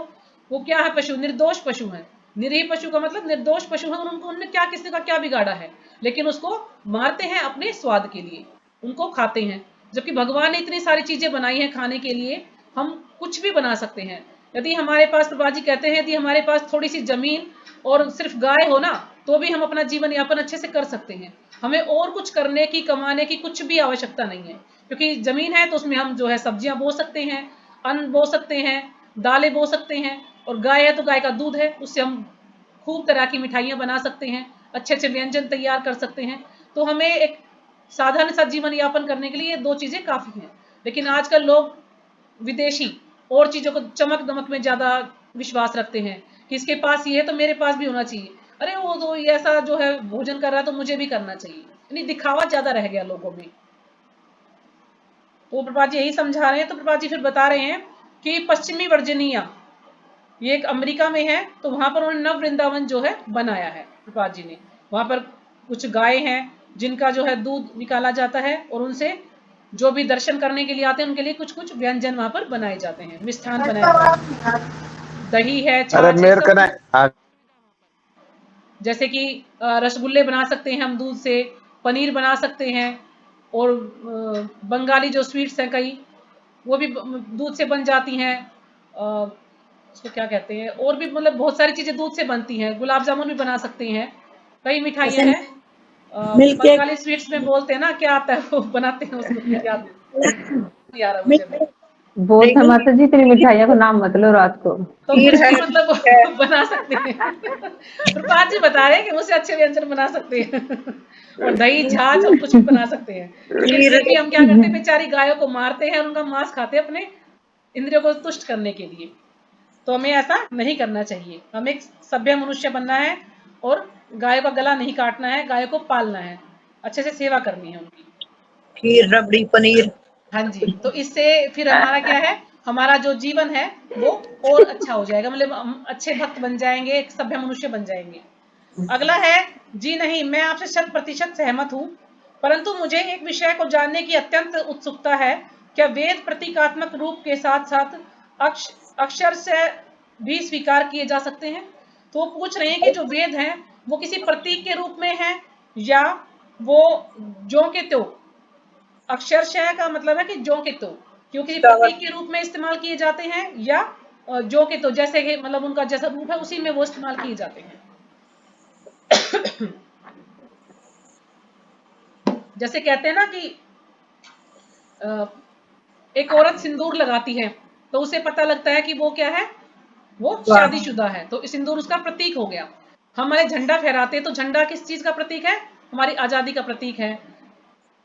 वो क्या है, पशु निर्दोष पशु हैं। निरीह पशु का मतलब निर्दोष पशु है, उनको उनने क्या किसी का क्या बिगाड़ा है, लेकिन उसको मारते हैं अपने स्वाद के लिए, उनको खाते हैं। जबकि भगवान ने इतनी सारी चीजें बनाई हैं खाने के लिए, हम कुछ भी बना सकते हैं। यदि हमारे पास, प्रभा जी कहते हैं, यदि हमारे पास थोड़ी सी जमीन और सिर्फ गाय हो ना, तो भी हम अपना जीवन यापन अच्छे से कर सकते हैं। हमें और कुछ करने की, कमाने की कुछ भी आवश्यकता नहीं है, क्योंकि जमीन है तो उसमें हम जो है सब्जियां बो सकते हैं, अन्न बो सकते हैं, दालें बो सकते हैं। और गाय है तो गाय का दूध है, उससे हम खूब तरह की मिठाइयां बना सकते हैं, अच्छे अच्छे व्यंजन तैयार कर सकते हैं। तो हमें एक साधारण सा जीवन यापन करने के लिए ये दो चीजें काफी हैं। लेकिन आजकल लोग विदेशी और चीजों को चमक दमक में ज्यादा विश्वास रखते हैं कि इसके पास ये है तो मेरे पास भी होना चाहिए। अरे वो तो ऐसा जो है भोजन कर रहा है तो मुझे भी करना चाहिए, यानी दिखावा ज्यादा रह गया लोगों में। तो प्रभा जी यही समझा रहे हैं। तो प्रभा जी फिर बता रहे हैं कि पश्चिमी वर्जीनिया, ये एक अमेरिका में है, तो वहां पर उन्होंने नव वृंदावन जो है बनाया है प्रभा जी ने। वहां पर कुछ गाय हैं जिनका जो है दूध निकाला जाता है, और उनसे जो भी दर्शन करने के लिए आते हैं उनके लिए कुछ कुछ व्यंजन वहां पर बनाए जाते हैं, मिष्ठान बनाए जाते हैं, दही है, अरे छाछ है, मेरे को सब ना, कुछ। हाँ, जैसे कि रसगुल्ले बना सकते हैं हम दूध से, पनीर बना सकते हैं, और बंगाली जो स्वीट्स हैं कई, वो भी दूध से बन जाती हैं। उसको क्या कहते हैं, और भी मतलब बहुत सारी चीजें दूध से बनती हैं। गुलाब जामुन भी बना सकते हैं, कई मिठाइयां जैसे हैं। मिल्क केक, बंगाली स्वीट्स में बोलते हैं ना, क्या आता है वो बनाते हैं, उसको याद नहीं आ रहा मुझे मिल्क भी। बहुत है माता जी, तेरी मिठाइयों का नाम मत लो रात को। तो खीर कुछ है, भी मतलब है बना सकते हैं। प्रभात जी बता रहे हैं कि मुझसे अच्छे व्यंजन बना सकते हैं। और दही छाछ हम कुछ भी बना सकते हैं, लेकिन खीर फिर भी हम क्या करते हैं, बेचारी गायों को मारते हैं और उनका मांस खाते हैं अपने इंद्रियों को तुष्ट करने के लिए। तो हमें ऐसा नहीं करना चाहिए, हमें एक सभ्य मनुष्य बनना है, और गाय का गला नहीं काटना है, गाय को पालना है, अच्छे से सेवा करनी है उनकी। खीर, रबड़ी, पनीर। हाँ जी, तो इससे फिर हमारा क्या है, हमारा जो जीवन है वो और अच्छा हो जाएगा, मतलब हम अच्छे भक्त बन जाएंगे, एक सभ्य मनुष्य बन जाएंगे। अगला है, जी नहीं, मैं आपसे 100% सहमत हूँ, परंतु मुझे एक विषय को जानने की अत्यंत उत्सुकता है। क्या वेद प्रतीकात्मक रूप के साथ साथ अक्षर से भी स्वीकार किए जा सकते हैं? तो वो पूछ रहे हैं कि जो वेद हैं वो किसी प्रतीक के रूप में है, या वो ज्यों के त्यों, अक्षरशः का मतलब है कि ज्यों के त्यों, क्यों किसी प्रतीक के रूप में इस्तेमाल किए जाते हैं, या ज्यों के त्यों, जैसे कि मतलब उनका जैसा रूप है उसी में वो इस्तेमाल किए जाते हैं। जैसे कहते हैं ना कि एक औरत सिंदूर लगाती है तो उसे पता लगता है कि वो क्या है, वो शादीशुदा है, तो सिंदूर उसका प्रतीक हो गया। हमारे झंडा फहराते हैं तो झंडा किस चीज का प्रतीक है, हमारी आजादी का प्रतीक है।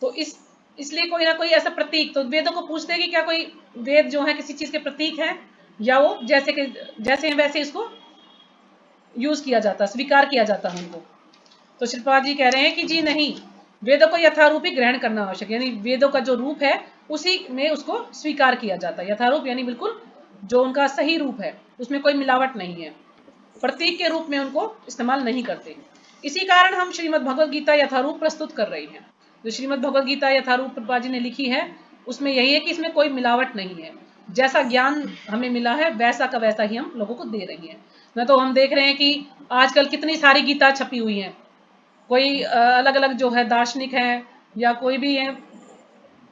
तो इसलिए कोई ना कोई ऐसा प्रतीक, तो वेदों को पूछते हैं कि क्या कोई वेद जो है किसी चीज के प्रतीक है, या वो जैसे हैं वैसे इसको यूज किया जाता, स्वीकार किया जाता है उनको। तो शिल्पा जी कह रहे हैं कि जी नहीं, वेदों को यथारूप ही ग्रहण करना आवश्यक, यानी वेदों का जो रूप है उसी में उसको स्वीकार किया जाता है। यथारूप यानी बिल्कुल जो उनका सही रूप है, उसमें कोई मिलावट नहीं है, प्रतीक के रूप में उनको इस्तेमाल नहीं करते। इसी कारण हम श्रीमद् भगवद गीता यथारूप प्रस्तुत कर रहे हैं। जो श्रीमद् भगवद गीता यथारूप प्रभा जी ने लिखी है उसमें यही है कि इसमें कोई मिलावट नहीं है, जैसा ज्ञान हमें मिला है वैसा का वैसा ही हम लोगों को दे रही है। न तो हम देख रहे हैं कि आजकल कितनी सारी गीता छपी हुई हैं, कोई अलग अलग जो है दार्शनिक हैं या कोई भी है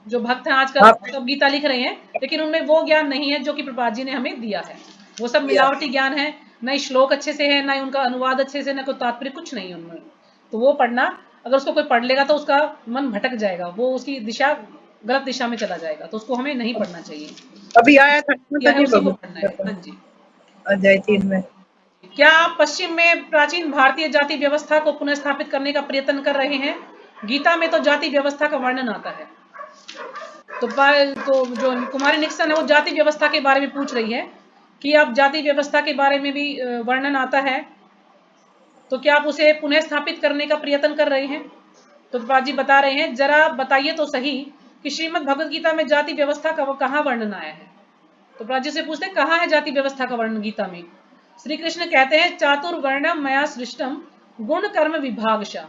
जो भक्त हैं, आजकल सब गीता लिख रहे हैं, लेकिन उनमें वो ज्ञान नहीं है जो कि प्रभुपाद जी ने हमें दिया है। वो सब मिलावटी ज्ञान है, न ही श्लोक अच्छे से है, न उनका अनुवाद अच्छे से, न कोई तात्पर्य, कुछ नहीं है उनमें। तो वो पढ़ना, अगर उसको कोई पढ़ लेगा तो उसका मन भटक जाएगा, वो उसकी दिशा गलत दिशा में चला जाएगा, तो उसको हमें नहीं पढ़ना चाहिए। अभी आया था क्या है, जी उसी को पढ़ना है। हाँ जी। अध्याय 3 में। क्या आप पश्चिम में प्राचीन भारतीय जाति व्यवस्था को पुनर्स्थापित करने का प्रयत्न कर रहे हैं? गीता में तो जाति व्यवस्था का वर्णन आता है। तो जो कुमारी निक्सन है वो जाति व्यवस्था के बारे में पूछ रही है कि आप जाति व्यवस्था के बारे में भी वर्णन आता है। तो क्या आप उसे पुनः स्थापित करने का प्रयत्न कर रहे हैं? तो प्रभुपाद जी बता रहे हैं, जरा बताइए तो सही कि श्रीमद् भगवद गीता में जाति व्यवस्था का कहाँ वर्णन आया है? तो प्रभुपाद जी से पूछते हैं, कहाँ है जाति व्यवस्था का वर्णन गीता में? श्री कृष्ण कहते हैं, चातुर्वर्णम मया सृष्टम गुण कर्म विभागशः,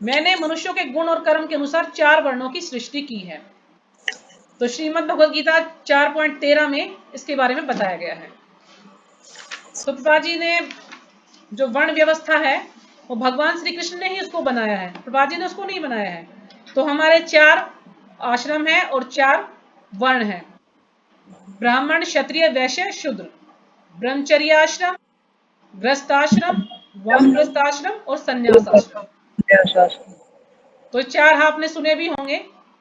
मैंने मनुष्यों के गुण और कर्म के अनुसार 4 वर्णों की सृष्टि की है। तो श्रीमद् भगवद गीता 4.13 में इसके बारे में बताया गया है। तो प्रभुपाद जी ने जो वर्ण व्यवस्था है वो भगवान श्री कृष्ण ने ही उसको बनाया है, प्रभुपाद जी ने उसको नहीं बनाया है। तो हमारे 4 आश्रम है और 4 वर्ण है, ब्राह्मण, क्षत्रिय, वैश्य, शूद्र, ब्रह्मचर्याश्रम, गृहस्थाश्रम, वानप्रस्थाश्रम और संन्यासाश्रम। तो 4 आपने सुने भी होंगे,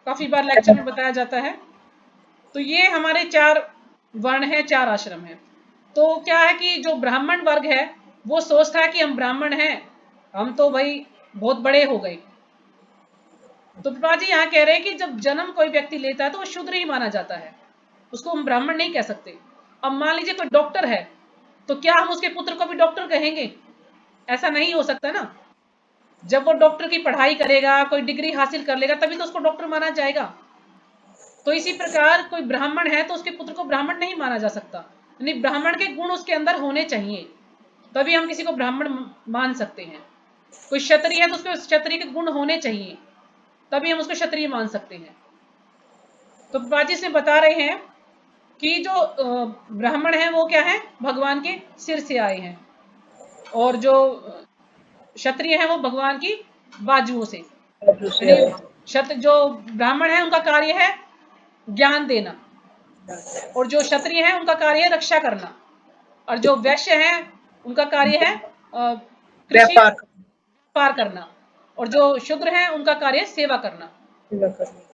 काफी बार लेक्चर में बताया जाता है। तो ये हमारे 4 वर्ण है, 4 आश्रम है। तो क्या है कि जो ब्राह्मण वर्ग है वो सोचता है कि हम ब्राह्मण हैं, हम तो भाई बहुत बड़े हो गए। तो प्रभुपाद जी यहाँ कह रहे हैं कि जब जन्म कोई व्यक्ति लेता है तो वो शूद्र ही माना जाता है, उसको हम ब्राह्मण नहीं कह सकते। अब मान लीजिए कोई डॉक्टर है, तो क्या हम उसके पुत्र को भी डॉक्टर कहेंगे? ऐसा नहीं हो सकता ना। जब वो डॉक्टर की पढ़ाई करेगा, कोई डिग्री हासिल कर लेगा, तभी तो उसको डॉक्टर माना जाएगा। तो इसी प्रकार कोई ब्राह्मण है तो उसके पुत्र को ब्राह्मण नहीं माना जा सकता, यानी ब्राह्मण के गुण उसके अंदर होने चाहिए, तभी हम किसी को ब्राह्मण मान सकते हैं। कोई क्षत्रिय है तो उसके क्षत्रिय के गुण होने चाहिए, तभी हम उसको क्षत्रिय मान सकते हैं। तो प्रभुपाद जी से बता रहे हैं कि जो ब्राह्मण है वो क्या है, भगवान के सिर से आए हैं, और जो क्षत्रिय है वो भगवान की बाजुओं से। यानी जो ब्राह्मण है उनका कार्य है ज्ञान देना, और जो क्षत्रिय है उनका कार्य है रक्षा करना, और जो वैश्य है उनका कार्य है कृषि व्यापार करना, और जो शूद्र है उनका कार्य है सेवा करना।